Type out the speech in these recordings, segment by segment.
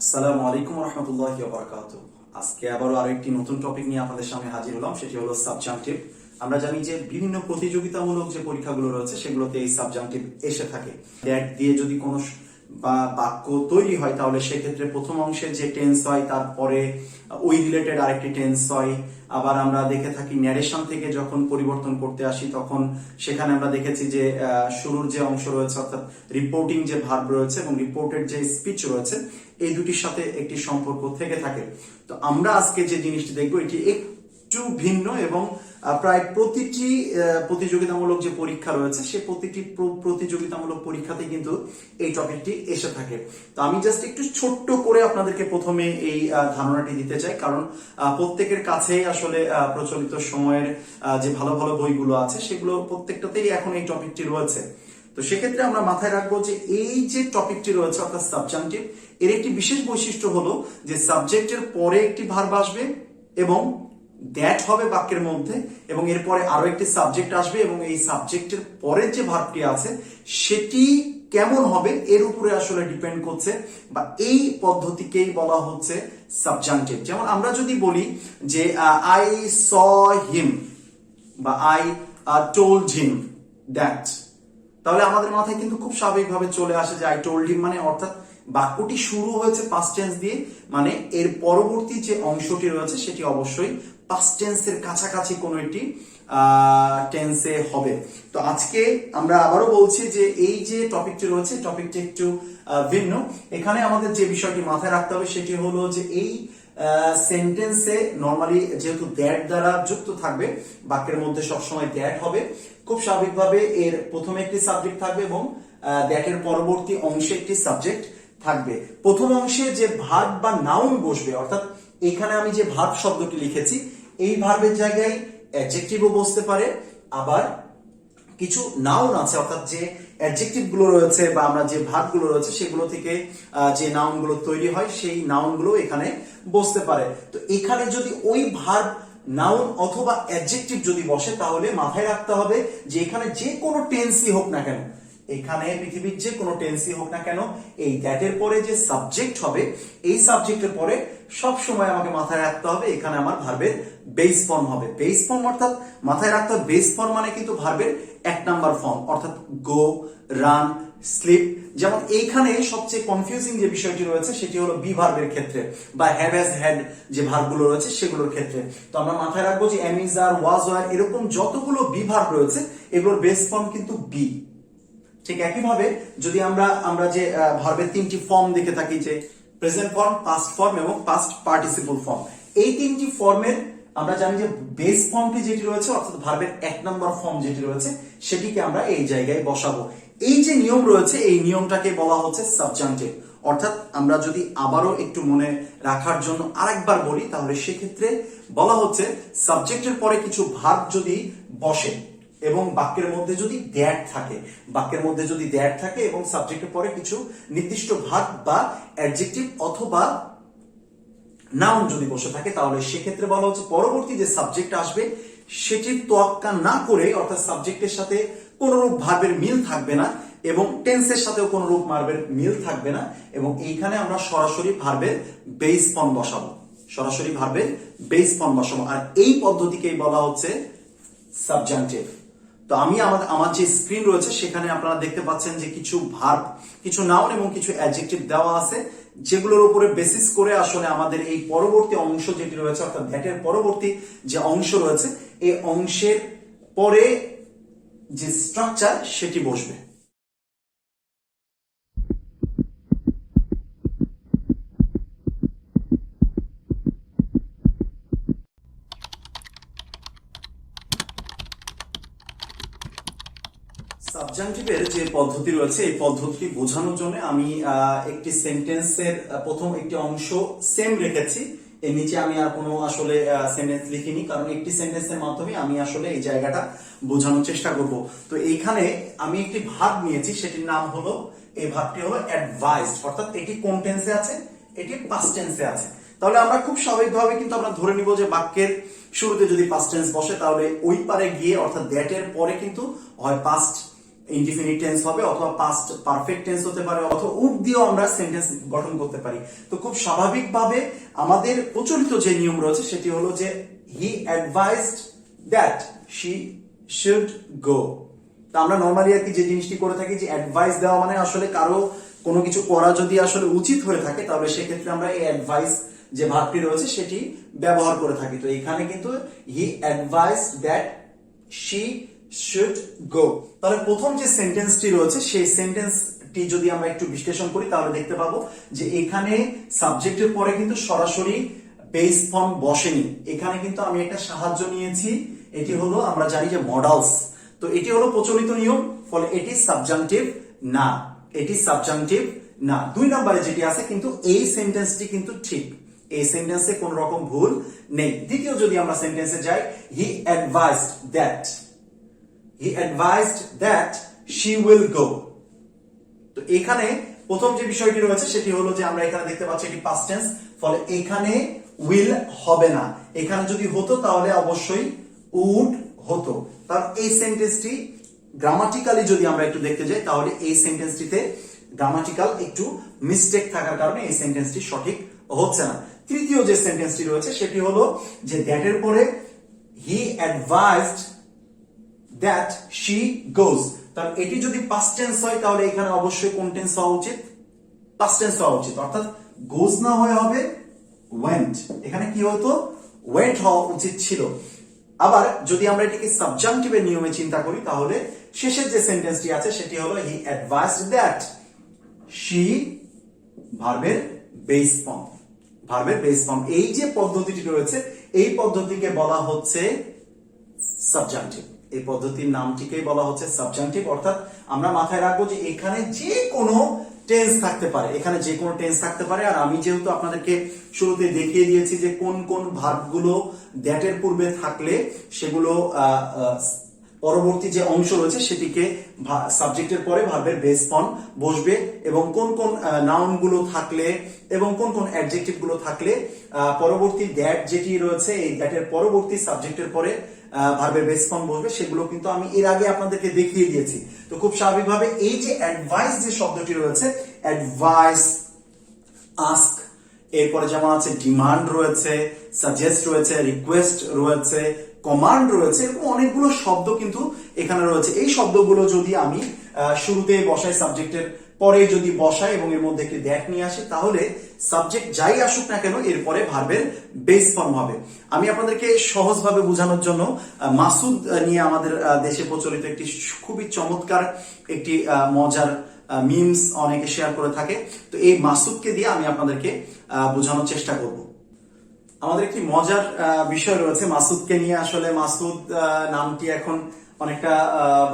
আসসালামু আলাইকুম রহমতুল্লাহি ওয়া বারাকাতুহু। আজকে আবারও আরেকটি নতুন টপিক নিয়ে আপনাদের সামনে হাজির হলাম, সেটি হলো সাবজাংটিভ। আমরা জানি যে বিভিন্ন প্রতিযোগিতামূলক যে পরীক্ষাগুলো রয়েছে সেগুলোতে এই সাবজাংটিভ এসে থাকে। দ্যাট দিয়ে যদি কোনো বাক্য তৈরি হয় তাহলে সেক্ষেত্রে প্রথম অংশে যে টেন্স হয় তারপরে ওই রিলেটেড আরেকটি টেন্স হয়। আবার আমরা দেখে থাকি ন্যারেশন থেকে যখন পরিবর্তন করতে আসি তখন সেখানে আমরা দেখেছি যে শুরুর যে অংশ রয়েছে অর্থাৎ রিপোর্টিং যে ভার্ব রয়েছে এবং রিপোর্টেড যে স্পিচ রয়েছে এই দুটির সাথে একটি সম্পর্ক থেকে থাকে। তো আমরা আজকে যে জিনিসটি দেখবো এটি একটু ভিন্ন এবং প্রায় প্রতিটি প্রতিযোগিতামূলক যে পরীক্ষা রয়েছে সে প্রতিটি প্রতিযোগিতামূলক পরীক্ষাতে কিন্তু এই টপিকটি এসে থাকে। তো আমি জাস্ট একটু ছোট্ট করে আপনাদেরকে প্রথমে এই ধারণাটি দিতে চাই, কারণ প্রত্যেকের কাছেই আসলে প্রচলিত সময়ের যে ভালো ভালো বইগুলো আছে সেগুলো প্রত্যেকটাতেই এখন এই টপিকটি রয়েছে। তো সেক্ষেত্রে আমরা মাথায় রাখবো যে এই যে টপিকটি রয়েছে অর্থাৎ সাবজাংটিভ, এর একটি বিশেষ বৈশিষ্ট্য হলো যে সাবজেক্টের পরে একটি ভার্ব আসবে এবং দ্যাট হবে বাক্যের মধ্যে, এবং এরপরে আরো একটি সাবজেক্ট আসবে এবং এই সাবজেক্টের পরের যে ভার্বটি আছে সেটি কেমন হবে এর উপরে আসলে ডিপেন্ড করছে, বা এই পদ্ধতিকেই বলা হচ্ছে সাবজাংটিভ। যেমন আমরা যদি বলি যে আই স হিম বা আই টোল্ড হিম দ্যাট, তাহলে আমাদের মাথায় কিন্তু খুব স্বাভাবিকভাবে চলে আসে যে আই টোল্ড হিম মানে অর্থাৎ বাক্যটি শুরু হয়েছে পাস্ট টেন্স দিয়ে, মানে এর পরবর্তী যে অংশটি রয়েছে সেটি অবশ্যই পাস্ট টেন্সের কাছাকাছি কোনো একটি টেন্সে হবে। তো আজকে আমরা আবারও বলছি যে এই যে টপিকটি রয়েছে টপিকটি একটু ভিন্ন। এখানে আমাদের যে বিষয়টি মাথায় রাখতে হবে সেটি হলো যে এই সেন্টেন্সে নর্মালি যেহেতু দ্যাট দ্বারা যুক্ত থাকবে, বাক্যের মধ্যে সবসময় দ্যাট হবে, খুব স্বাভাবিকভাবে এর প্রথমে একটি সাবজেক্ট থাকবে এবং দ্যাটের পরবর্তী অংশে একটি সাবজেক্ট থাকবে। প্রথম অংশে যে ভার্ব বা নাউন বসবে, অর্থাৎ এখানে আমি যে ভার্ব শব্দটি লিখেছি এই ভার্বের জায়গায় অ্যাডজেক্টিভও বসতে পারে, আবার কিছু নাউন আছে অর্থাৎ যে অ্যাডজেক্টিভ গুলো রয়েছে বা আমরা যে ভার্ব গুলো রয়েছে সেগুলো থেকে যে নাউন গুলো তৈরি হয় সেই নাউন গুলো এখানে বসতে পারে। তো এখানে যদি ওই ভার্ব নাউন অথবা অ্যাডজেক্টিভ যদি বসে তাহলে মাথায় রাখতে হবে যে এখানে যে কোনো টেন্সই হোক না কেন, এখানে পৃথিবীর যে কোনো টেন্সই হোক না কেন, এই দ্যাটের পরে যে সাবজেক্ট হবে এই সাবজেক্টের পরে সব সময় আমাকে মাথায় রাখতে হবে এখানে আমার ভার্বের বেস ফর্ম হবে। বেস ফর্ম অর্থাৎ মাথায় রাখতে হবে বেস ফর্ম মানে কিন্তু ভার্বের এক নাম্বার ফর্ম, অর্থাৎ গো, রান, স্লিপ। যেমন এইখানে সবচেয়ে কনফিউজিং যে বিষয়টি রয়েছে সেটি হলো বি ভার্বের ক্ষেত্রে বা হ্যাভ হ্যাজ হ্যাড যে ভার্বগুলো রয়েছে সেগুলোর ক্ষেত্রে। তো আমরা মাথায় রাখবো যে am is, are, was, were এরকম যতগুলো বি ভার্ব রয়েছে এগুলোর বেস ফর্ম কিন্তু বি। ঠিক একইভাবে যদি আমরা যে ভার্বের তিনটি ফর্ম দেখে থাকি যে প্রেজেন্ট ফর্ম, পাস্ট ফর্ম এবং পাস্ট পার্টিসিপল ফর্ম, এই তিনটি ফর্মের আমরা জানি যে বেস ফর্মটি যেটি রয়েছে অর্থাৎ ভার্বের এক নম্বর ফর্ম যেটি রয়েছে সেটিকে আমরা এই জায়গায় বসাবো। এই যে নিয়ম রয়েছে এই নিয়মটাকে বলা হচ্ছে সাবজাংটিভ। অর্থাৎ আমরা যদি আবারও একটু মনে রাখার জন্য আরেকবার বলি তাহলে সেক্ষেত্রে বলা হচ্ছে সাবজেক্টের পরে কিছু ভার্ব যদি বসে এবং বাক্যের মধ্যে যদি দ্যাট থাকে, বাক্যের মধ্যে যদি দ্যাট থাকে এবং সাবজেক্টের পরে কিছু নির্দিষ্ট ভার্ব বা অ্যাডজেক্টিভ অথবা নাউন যদি বসে থাকে তাহলে সেক্ষেত্রে বলা হচ্ছে পরবর্তী যে সাবজেক্ট আসবে সেটির তোয়াক্কা না করে, অর্থাৎ সাবজেক্টের সাথে কোনরূপ ভার্বের মিল থাকবে না এবং টেন্সের সাথেও কোনরূপ ভার্বের মিল থাকবে না, এবং এইখানে আমরা সরাসরি ভার্বের বেস ফর্ম বসাবো, সরাসরি ভার্বের বেস ফর্ম বসাবো। আর এই পদ্ধতিকেই বলা হচ্ছে সাবজাংটিভ। তো আমি আমার যে স্ক্রিন রয়েছে সেখানে আপনারা দেখতে পাচ্ছেন যে কিছু ভার্ব, কিছু নাউন এবং কিছু অ্যাডজেক্টিভ দেওয়া আছে যেগুলোর উপরে বেসিস করে আসলে আমাদের এই পরবর্তী অংশ যেটি রয়েছে অর্থাৎ দ্যাটের পরবর্তী যে অংশ রয়েছে এই অংশের পরে যে স্ট্রাকচার সেটি বসবে। সাবজাংটিভের যে পদ্ধতি রয়েছে এই পদ্ধতি বোঝানোর জন্য আমি একটি সেন্টেন্সের প্রথম একটি অংশ সেম রেখেছি, এর নিচে আমি আর কোনো আসলে সেন্টেন্স লিখিনি, কারণ একটি সেন্টেন্সের মাধ্যমে আমি আসলে এই জায়গাটা বোঝানোর চেষ্টা করব। তো এইখানে আমি একটি ভার্ব নিয়েছি, সেটির নাম হলো, এই ভার্বটি হলো অ্যাডভাইসড, অর্থাৎ এটি কোন টেন্সে আছে, এটি পাস্ট টেন্সে আছে। তাহলে আমরা খুব স্বাভাবিকভাবে কিন্তু আমরা ধরে নিব যে বাক্যের শুরুতে যদি পাস্ট টেন্স বসে তাহলে ওই পারে গিয়ে অর্থাৎ দ্যাটের পরে কিন্তু হয় পাস্ট ইনডিফিনিট টেন্স হবে, অথবা পাস্ট পারফেক্ট টেন্স হতে পারে, অথবা উড দিয়েও আমরা সেন্টেন্স গঠন করতে পারি। তো খুব স্বাভাবিকভাবে আমাদের প্রচলিত যে নিয়ম রয়েছে সেটি হলো যে he advised that she should go. তো আমরা নর্মালি আর কি যে জিনিসটি করে থাকি যে অ্যাডভাইস দেওয়া মানে আসলে কারো কোনো কিছু করা যদি আসলে উচিত হয়ে থাকে তাহলে সেক্ষেত্রে আমরা এই অ্যাডভাইস যে ভার্বটি রয়েছে সেটি ব্যবহার করে থাকি। তো এখানে কিন্তু he advised that she should go. তাহলে প্রথম যে সেন্টেন্সটি রয়েছে সেই সেন্টেন্সটি যদি আমরা একটু বিশ্লেষণ করি তাহলে দেখতে পাবো যে এখানে সাবজেক্টের পরে কিন্তু সরাসরি বেস ফর্ম বসেনি, এখানে কিন্তু আমি একটা সাহায্য নিয়েছি, এটি হলো আমরা জানি যে মডালস। তো এটি হলো প্রচলিত নিয়ম, ফলে এটি সাবজাংটিভ না, এটি সাবজাংটিভ না। 2 নম্বরে যেটি আছে কিন্তু এই সেন্টেন্সটি কিন্তু ঠিক, এই সেন্টেন্সে কোন রকম ভুল নেই। দ্বিতীয় যদি আমরা সেন্টেন্সে যাই, he advised that, he advised that she will go. তো এখানে প্রথম যে বিষয়টি রয়েছে সেটি হলো যে আমরা এখানে দেখতে পাচ্ছি এটি পাস্ট টেন্স, ফলে এখানে উইল হবে না, এখানে যদি হতো তাহলে অবশ্যই উড হতো। তার এই সেন্টেন্সটি গ্রামাটিক্যালি যদি আমরা একটু দেখতে যাই তাহলে এই সেন্টেন্সটিতে গ্রামাটিক্যাল একটু মিস্টেক থাকার কারণে এই সেন্টেন্সটি সঠিক হচ্ছে না। তৃতীয় যে সেন্টেন্সটি রয়েছে সেটি হলো যে দ্যাটের পরে he advised that she goes. তাহলে এটি যদি পাস্ট টেন্স হয় তাহলে এখানে অবশ্যই কোন টেন্স হওয়া উচিত? পাস্ট টেন্স হওয়া উচিত, অর্থাৎ গোজ না হয়ে হবে ওয়েন্ট। এখানে কি হতো? ওয়েন্ট হওয়া উচিত ছিল। আবার যদি আমরা এটিকে সাবজাংটিভের নিয়মে চিন্তা করি তাহলে শেষের যে সেন্টেন্সটি আছে সেটি হলো হি অ্যাডভাইসড দ্যাট শি, ভার্বের বেস ফর্ম, ভার্বের বেস ফর্ম। এই যে পদ্ধতিটি রয়েছে এই পদ্ধতিকে বলা হচ্ছে সাবজাংটিভ, এই পদ্ধতির নামটিকেই বলা হচ্ছে সাবজাংটিভ। অর্থাৎ আমরা মাথায় রাখবো যে এখানে যে কোনো টেন্স থাকতে পারে, এখানে যে কোনো টেন্স থাকতে পারে। আর আমি যেহেতু আপনাদেরকে শুরুতে দেখিয়ে দিয়েছি যে কোন কোন ভার্বগুলো দ্যাটের পূর্বে থাকলে সেগুলো পরবর্তী যে অংশ রয়েছে সেটিকে সাবজেক্টের পরে ভার্বের বেস ফর্ম বসবে, এবং কোন কোন নাউন গুলো থাকলে এবং কোন কোন অ্যাডজেক্টিভ গুলো থাকলে পরবর্তী দ্যাট যেটি রয়েছে এই দ্যাটের পরবর্তী সাবজেক্টের পরে ভার্বের বেস ফর্ম বসবে, সেগুলো কিন্তু আমি এর আগে আপনাদেরকে দেখিয়ে দিয়েছি। তো খুব স্বাভাবিকভাবে এই যে অ্যাডভাইস যে শব্দটি রয়েছে, অ্যাডভাইস, আস্ক, এরপরে যেমন আছে ডিমান্ড রয়েছে, সাজেস্ট রয়েছে, রিকোয়েস্ট রয়েছে, কমান্ড রয়েছে, এরকম অনেকগুলো শব্দ কিন্তু এখানে রয়েছে। এই শব্দগুলো যদি আমি শুরুতে বসাই, সাবজেক্টের পরে যদি বসাই এবং এর মধ্যে একটি দ্যাট নিয়ে আসি তাহলে সাবজেক্ট যাই আসুক না কেন এরপরে ভার্বের বেস ফর্ম হবে। আমি আপনাদেরকে সহজভাবে বোঝানোর জন্য মাসুদ নিয়ে আমাদের দেশে প্রচলিত একটি খুবই চমৎকার একটি মজার মিমস অনেকে শেয়ার করে থাকে। তো এই মাসুদকে দিয়ে আমি আপনাদেরকে বোঝানোর চেষ্টা করব। আমাদের একটি মজার বিষয় রয়েছে মাসুদকে নিয়ে। আসলে মাসুদ নামটি এখন অনেকটা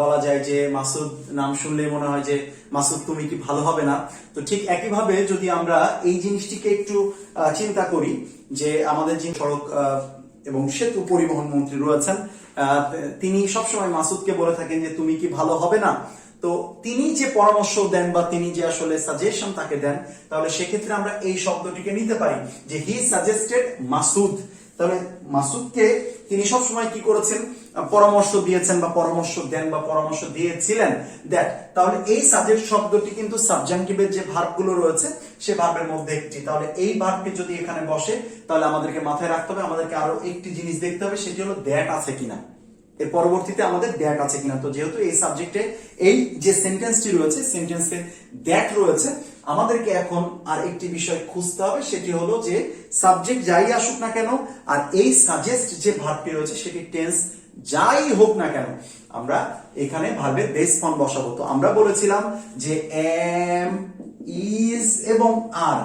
বলা যায় যে মাসুদ নাম শুনলে মনে হয় যে মাসুদ তুমি কি ভালো হবে না। তো ঠিক একইভাবে যদি আমরা এই জিনিসটিকে একটু চিন্তা করি যে আমাদের যে সড়ক এবং সেতু পরিবহন মন্ত্রী রয়েছেন তিনি সবসময় মাসুদকে বলে থাকেন যে তুমি কি ভালো হবে না। তো তিনি যে পরামর্শ দেন বা তিনি যে আসলে সাজেশন তাকে দেন, তাহলে সেক্ষেত্রে আমরা এই শব্দটিকে নিতে পারি যে হি সাজেস্টেড মাসুদ। তাহলে মাসুদকে তিনি সবসময় কি করেছেন? পরামর্শ দিয়েছেন বা পরামর্শ দেন বা পরামর্শ দিয়েছিলেন দ্যাট। তাহলে এই সাজেস্ট শব্দটি কিন্তু সাবজাংটিভের যে ভার্বগুলো রয়েছে সে ভার্বের মধ্যে একটি। তাহলে এই ভার্বটি যদি এখানে বসে তাহলে আমাদেরকে মাথায় রাখতে হবে, আমাদেরকে আরো একটি জিনিস দেখতে হবে, সেটি হলো দ্যাট আছে কিনা, এর পরবর্তীতে আমাদের দ্যাট আছে কিনা। তো যেহেতু এই সাবজেক্টে এই যে সেন্টেন্সটি রয়েছে সেন্টেন্সে দ্যাট রয়েছে, আমাদেরকে এখন আর একটি বিষয় খুঁজতে হবে, সেটি হলো যে সাবজেক্ট যাই আসুক না কেন আর এই সাজেস্ট যে ভার্বটি রয়েছে সেটি টেন্স যাই হোক না কেন আমরা এখানে ভার্বের বেস ফর্ম বসাবো। তো আমরা বলেছিলাম যে এম, ইজ এবং আর,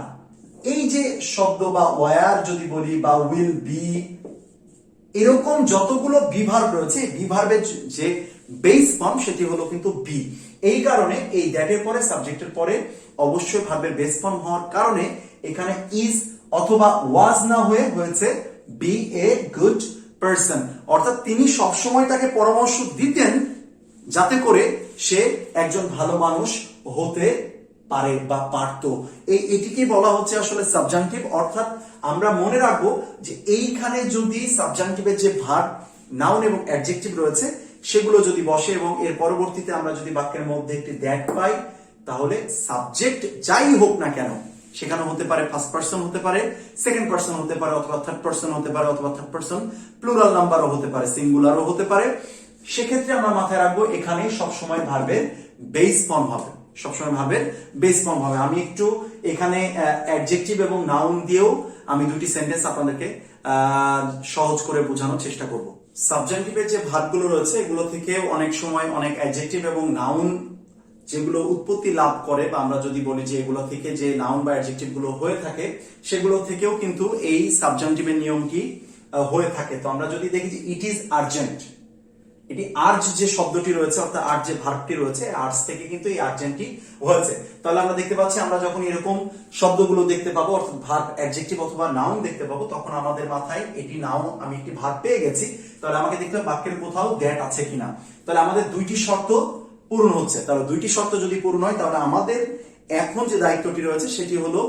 এই যে শব্দ বা ওয়ার যদি বলি বা উইল বি, এরকম যতগুলো বিভার্ব রয়েছে বিভার্বের যে বেস ফর্ম সেটি হলো কিন্তু বি। এই কারণে এই দ্যাটের পরে সাবজেক্টের পরে অবশ্যই ভার্বের বেস ফর্ম হওয়ার কারণে এখানে ইজ অথবা ওয়াজ না হয়ে হয়েছে বি এ গুড পারসন। অর্থাৎ তিনি সবসময় তাকে পরামর্শ দিতেন যাতে করে সে একজন ভালো মানুষ হতে পারে বা পারত। এটিকে বলা হচ্ছে আসলে সাবজাংটিভ। অর্থাৎ আমরা মনে রাখবো যে এইখানে যদি সাবজাংটিভের যে ভার্ব, নাউন এবং অ্যাডজেক্টিভ রয়েছে সেগুলো যদি বসে এবং এর পরবর্তীতে আমরা যদি বাক্যের মধ্যে একটি দ্যাট পাই, তাহলে সাবজেক্ট যাই হোক না কেন, সেখানে হতে পারে ফার্স্ট পার্সন, হতে পারে সেকেন্ড পার্সন, হতে পারে অথবা থার্ড পার্সন, হতে পারে অথবা থার্ড পার্সন প্লুরাল নাম্বারও হতে পারে, সিঙ্গুলারও হতে পারে, সেক্ষেত্রে আমরা মাথায় রাখবো এখানে সবসময় ভার্বের বেস ফর্ম হবে, সবসময় ভার্বের বেস ফর্ম হবে। আমি একটু এখানে অ্যাডজেক্টিভ এবং নাউন দিয়েও আমি দুটি সেন্টেন্স আপনাদেরকে সহজ করে বোঝানোর চেষ্টা করব। সাবজেক্টিভের যে ভার্বগুলো রয়েছে এগুলো থেকে অনেক সময় অনেক অ্যাডজেক্টিভ এবং নাউন যেগুলো উৎপত্তি লাভ করে, বা আমরা যদি বলি যে এগুলো থেকে যে নাউন বা অ্যাডজেক্টিভ গুলো হয়ে থাকে, সেগুলো থেকেও কিন্তু এই সাবজেক্টিভের নিয়মটি হয়ে থাকে। তো আমরা যদি দেখি যে ইট ইজ আর্জেন্ট, এটি আর্জ যে শব্দটি রয়েছে অর্থাৎ আর্জ যে ভার্বটি রয়েছে, আর্জ থেকে কিন্তু এই আর্জেন্টটি হয়েছে। তাহলে আমরা দেখতে পাচ্ছি আমরা যখন এরকম শব্দগুলো দেখতে পাবো অর্থাৎ ভার্ব, অ্যাডজেক্টিভ অথবা নাউন দেখতে পাবো, তখন আমাদের মাথায় এটি নাউন, আমি একটি ভার্ব পেয়ে গেছি, তাহলে আমাকে দেখতে হবে বাক্যের কোথাও দ্যাট আছে কিনা। তাহলে আমাদের দুইটি শর্ত পূরণ হচ্ছে। তাহলে দুইটি শর্ত যদি পূরণ হয়, তাহলে আমাদের এখন যে দায়িত্বটি রয়েছে সেটি হলো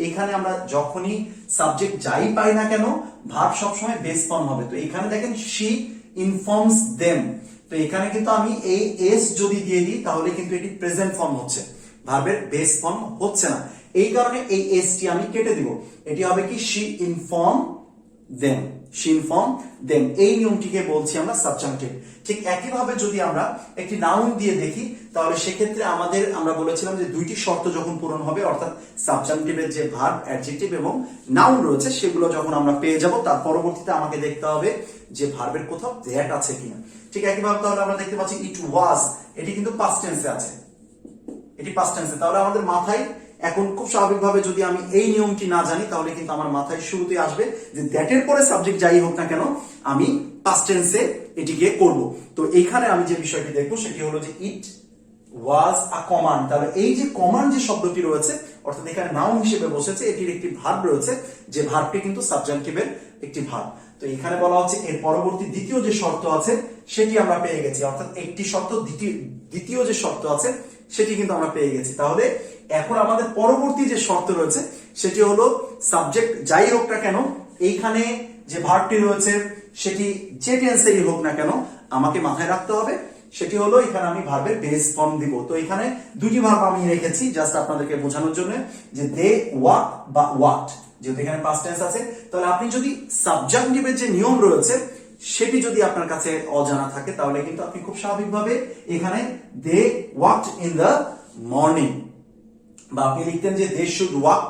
এখানে আমরা যখনই সাবজেক্ট যাই পাই না কেন, ভার্ব সবসময় বেস ফর্ম হবে। তো এখানে দেখেন শি ইনফর্মস দেম, তো এখানে কিন্তু আমি এই এস যদি দিয়ে দিই তাহলে কিন্তু এটি প্রেজেন্ট ফর্ম হচ্ছে, ভার্বের বেস ফর্ম হচ্ছে না। এই কারণে এই এস টি আমি কেটে দিব, এটি হবে কি she inform them, she inform them. এই নিয়মটিকে বলছি আমরা সাবজাংটিভ। ঠিক একইভাবে যদি আমরা একটি নাউন দিয়ে দেখি, তাহলে সেক্ষেত্রে আমরা বলেছিলাম যে দুইটি শর্ত যখন পূরণ হবে, অর্থাৎ সাবজাংটিভের যে ভার্ব, অ্যাডজেক্টিভ এবং নাউন রয়েছে সেগুলো যখন আমরা পেয়ে যাব, তার পরবর্তীতে আমাকে দেখতে হবে যে ভার্বের কোথাও দ্যাট আছে কিনা। ঠিক একইভাবে তাহলে আমরা দেখতে পাচ্ছি ইট ওয়াজ, এটি কিন্তু পাস্ট টেন্সে আছে, এটি পাস্ট টেন্সে। তাহলে আমাদের মাথায় এখন খুব স্বাভাবিকভাবে যদি আমি এই নিয়মটি না জানি, তাহলে কিন্তু আমার মাথায় শুরুতে আসবে যে দ্যাটের পরে সাবজেক্ট যাই হোক না কেন আমি পাস্ট টেন্সে এটিকে করব। তো এইখানে আমি যে বিষয়টি দেখবো সেটি হলো যে ইট ওয়াজ আ কমান্ড। তাহলে এই যে কমান্ড যে শব্দটি রয়েছে, অর্থাৎ এখানে নাউন হিসেবে বসেছে, এটির একটি ভার্ব রয়েছে, যে ভার্বটি কিন্তু সাবজেক্টিভের একটি ভার্ব। তো এখানে বলা হচ্ছে এর পরবর্তী দ্বিতীয় যে শর্ত আছে সেটি আমরা পেয়ে গেছি, অর্থাৎ একটি শর্ত দ্বিতীয় যে শর্ত আছে সেটি কিন্তু আমরা পেয়ে গেছি। তাহলে এখন আমাদের পরবর্তী যে শর্ত রয়েছে সেটি হলো সাবজেক্ট যাই হোক না কেন, এইখানে যে ভার্বটি রয়েছে সেটি যে টেন্সেরই হোক না কেন, আমাকে মাথায় রাখতে হবে সেটি হলো এখানে আমি ভার্বের বেস ফর্ম দিব। তো এখানে দুটি ভার্ব আমি রেখেছি জাস্ট আপনাদেরকে বোঝানোর জন্য, যে দে ওয়াক বা ওয়াট, যেহেতু এখানে পাস্ট টেন্স আছে। তাহলে আপনি যদি সাবজাংটিভের যে নিয়ম রয়েছে সেটি যদি আপনার কাছে অজানা থাকে, তাহলে কিন্তু আপনি খুব স্বাভাবিকভাবে এখানে they walked in the morning, বা আপনি লিখতেন যে they should walk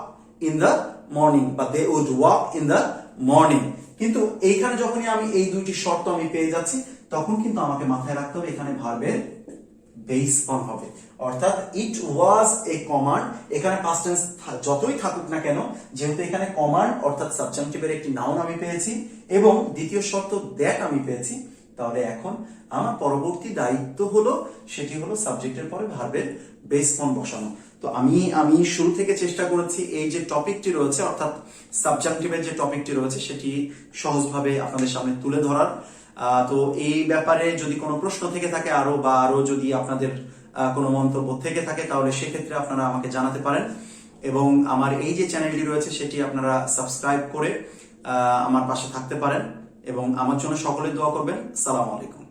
in the morning, বা they would walk in the morning. কিন্তু এইখানে যখনই আমি এই দুইটি শর্ত আমি পেয়ে যাচ্ছি, তখন কিন্তু আমাকে মাথায় রাখতে হবে এখানে ভার্বের বেস ফর্ম হবে, অর্থাৎ ইট ওয়াজ এ কমান্ড। এখানে পাস্ট টেন্স যতই থাকুক না কেন, যেহেতু এখানে কমান্ড অর্থাৎ সাবজাংটিভের একটি নাউন আমি পেয়েছি এবং দ্বিতীয় শর্ত দ্যাট আমি পেয়েছি, তাহলে এখন আমার পরবর্তী দায়িত্ব হলো সেটি হলো সাবজেক্টের পরে ভার্বের বেস ফর্ম বসানো। তো আমি শুরু থেকে চেষ্টা করেছি এই যে টপিকটি রয়েছে অর্থাৎ সাবজাংটিভের যে টপিকটি রয়েছে সেটি সহজভাবে আপনাদের সামনে তুলে ধরার। তো এই ব্যাপারে যদি কোনো প্রশ্ন থেকে থাকে আরো যদি আপনাদের কোনো মন্তব্য থেকে থাকে, তাহলে সেক্ষেত্রে আপনারা আমাকে জানাতে পারেন। এবং আমার এই যে চ্যানেলটি রয়েছে সেটি আপনারা সাবস্ক্রাইব করে আমার পাশে থাকতে পারেন এবং আমার জন্য সকলে দোয়া করবেন। সালাম আলাইকুম।